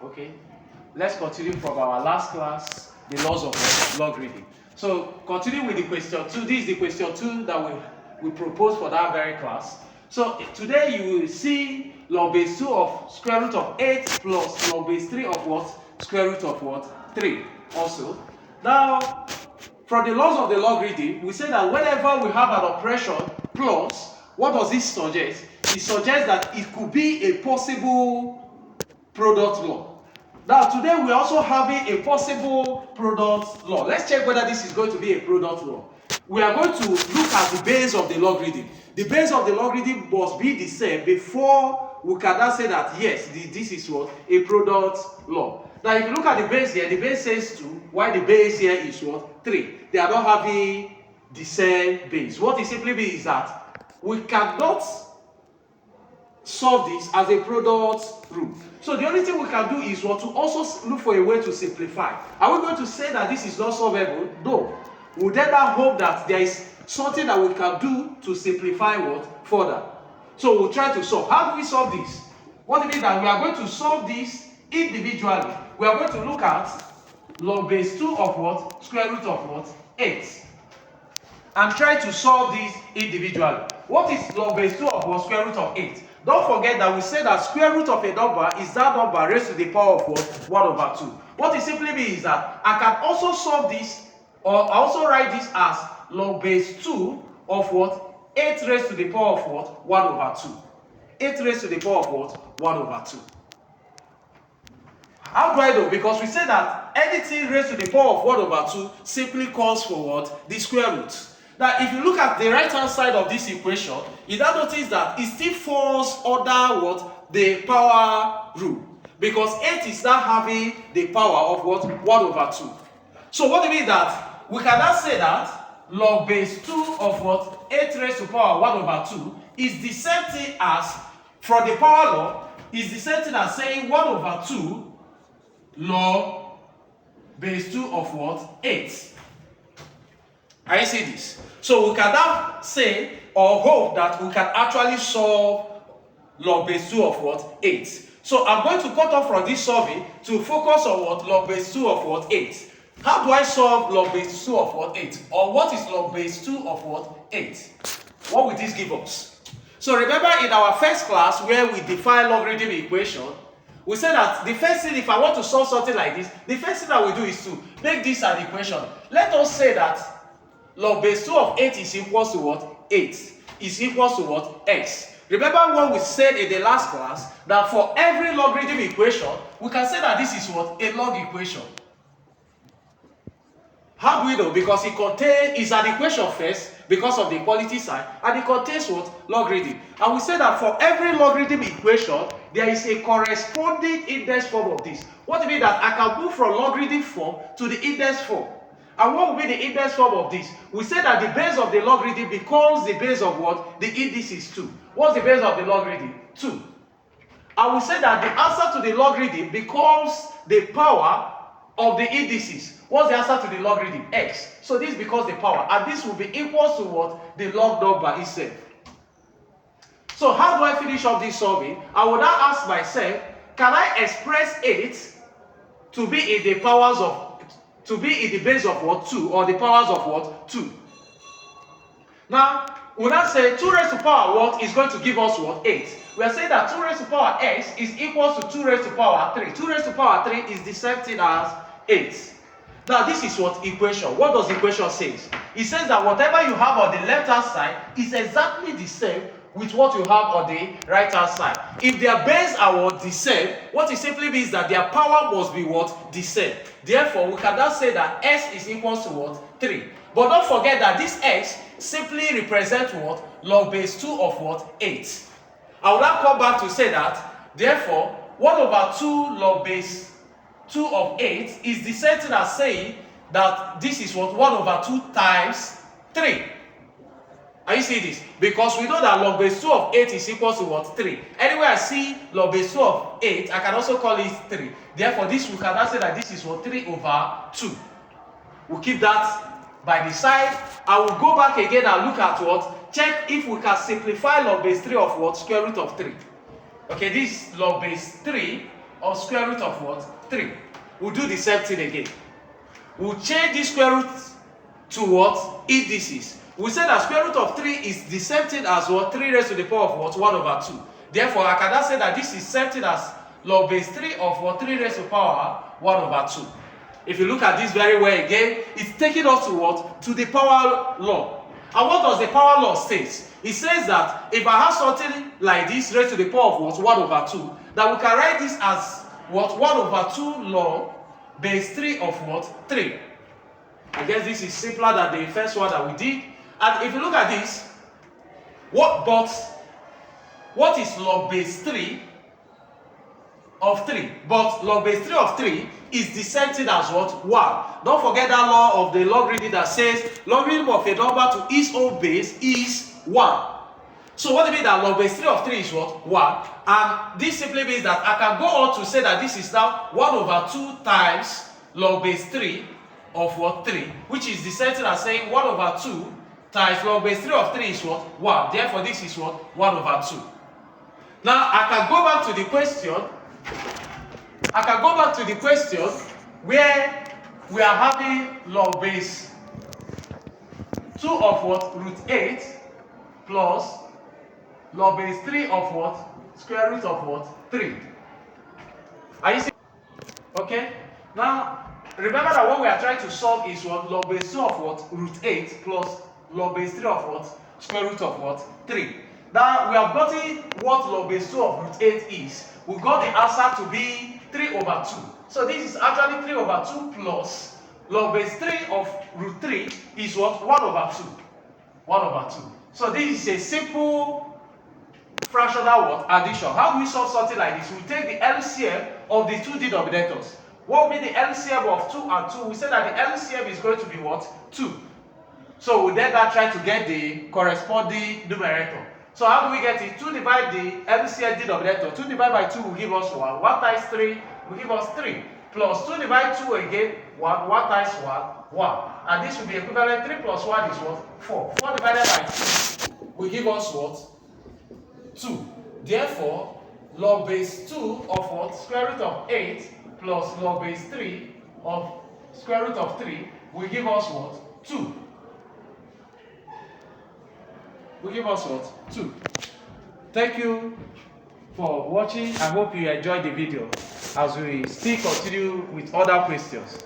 Okay, let's continue from our last class, the laws of logarithm. So continue with the question 2. This is the question 2 that we proposed for that very class. So today you will see log base 2 of square root of 8 plus log base 3 of what? Square root of what? 3 also. Now, from the laws of the logarithm, we say that whenever we have an operation plus, what does this suggest? It suggests that it could be a possible product law. Now today we are also having a possible product law. Let's check whether this is going to be a product law. We are going to look at the base of the logarithm. The base of the logarithm must be the same before we can now say that yes, this is what? A product law. Now if you look at the base here, the base says 2, while the base here is what? 3. They are not having the same base. What it simply means is that we cannot solve this as a product rule. So the only thing we can do is what? To also look for a way to simplify. Are we going to say that this is not solvable? No. We then hope that there is something that we can do to simplify what? Further. So we'll try to solve. How do we solve this? What it means that we are going to solve this individually. We are going to look at log base 2 of what? Square root of what? 8. And try to solve this individually. What is log base 2 of what? Square root of 8. Don't forget that we said that square root of a number is that number raised to the power of what? 1 over 2. What it simply means is that I can also solve this, or also write this as log base 2 of what? 8 raised to the power of what? 1 over 2. 8 raised to the power of what? 1 over 2. How do I know? Because we say that anything raised to the power of 1 over 2 simply calls for what? The square root. Now, if you look at the right-hand side of this equation, you now notice that it still falls under what? The power rule. Because 8 is now having the power of what? 1 over 2. So what do you mean that? We can now say that log base 2 of what? 8 raised to power 1 over 2 is the same thing as, from the power law, is the same thing as saying 1 over 2 log base 2 of what? 8. Can you see this? So we can now say or hope that we can actually solve log base 2 of what? 8. So I'm going to cut off from this solving to focus on what? Log base 2 of what? 8. How do I solve log base 2 of what? 8? Or what is log base 2 of what? 8? What will this give us? So remember in our first class where we define logarithm equation, we said that the first thing, if I want to solve something like this, the first thing that we do is to make this an equation. Let us say that log base 2 of 8 is equal to what? 8 is equal to what? X. Remember what we said in the last class, that for every logarithm equation, we can say that this is what? A log equation. How do we know? Because it contains, is an equation first, because of the equality sign, and it contains what? Logarithm. And we say that for every logarithm equation, there is a corresponding index form of this. What do you mean that I can move from logarithm form to the index form? And what will be the index form of this? We say that the base of the logarithm becomes the base of what? The index is 2. What's the base of the logarithm? 2. And we say that the answer to the logarithm becomes the power of the indices. What's the answer to the logarithm? X. So this becomes the power. And this will be equal to what? The log number itself. So how do I finish up this solving? I will now ask myself, can I express 8 to be in the powers of, to be in the base of what? 2, or the powers of what? 2. Now, we now say 2 raised to power what is going to give us what? 8. We are saying that 2 raised to power x is equal to 2 raised to power 3. 2 raised to power 3 is the same thing as 8. Now, this is what equation. What does equation say? It says that whatever you have on the left-hand side is exactly the same with what you have on the right-hand side. If their base are what? The same, what it simply means that their power must be what? The same. Therefore, we can now say that x is equal to what? 3. But don't forget that this x simply represents what? Log base 2 of what? 8. I will now come back to say that, therefore, 1 over 2 log base 2 of 8 is the same thing as saying that this is what? 1 over 2 times 3. Are you see this? Because we know that log base 2 of 8 is equal to what? 3. Anywhere I see log base 2 of 8, I can also call it 3. Therefore, this we can now say that this is what? 3 over 2. We'll keep that by the side. I will go back again and look at what? Check if we can simplify log base 3 of what? Square root of 3. Okay, this log base 3 of square root of what? 3. We'll do the same thing again. We'll change this square root to what? Indices. We say that square root of 3 is the same thing as what? 3 raised to the power of what? 1 over 2. Therefore, I can now say that this is same thing as log base 3 of what? 3 raised to the power 1 over 2. If you look at this very well again, it's taking us to what? To the power law. And what does the power law say? It says that if I have something like this raised to the power of what? 1 over 2, that we can write this as what? 1 over 2 log base 3 of what? 3. I guess this is simpler than the first one that we did. And if you look at this, what is log base 3 of 3? But log base 3 of 3 is the same thing as what? 1. Don't forget that law of the logarithm that says logarithm of a number to its own base is 1. So what do you mean that log base 3 of 3 is what? 1. And this simply means that I can go on to say that this is now 1 over 2 times log base 3 of what? 3, which is the same thing as saying 1 over 2 times log base 3 of 3 is what? 1. Therefore, this is what? 1 over 2. Now, I can go back to the question. Where we are having log base 2 of what? Root 8 plus log base 3 of what? Square root of what? 3. Are you seeing? Okay. Now, remember that what we are trying to solve is what? Log base 2 of what? Root 8 plus log base 3 of what? Square root of what? 3. Now, we have gotten what log base 2 of root 8 is. We got the answer to be 3 over 2. So this is actually 3 over 2 plus log base 3 of root 3 is what? 1 over 2. 1 over 2. So this is a simple fractional what? Addition. How do we solve something like this? We take the LCM of the two denominators. What will be the LCM of 2 and 2? We say that the LCM is going to be what? 2. So we then try to get the corresponding numerator. So how do we get it? 2 divide the LCM denominator. 2 divided by 2 will give us 1. 1 times 3 will give us 3. Plus 2 divided 2 again, 1. 1 times 1, 1. And this will be equivalent. 3 plus 1 is what? 4. 4 divided by 2 will give us what? 2. Therefore, log base 2 of what? Square root of 8 plus log base 3 of square root of 3 will give us what? 2. Will give us what? 2. Thank you for watching. I hope you enjoyed the video as we still continue with other questions.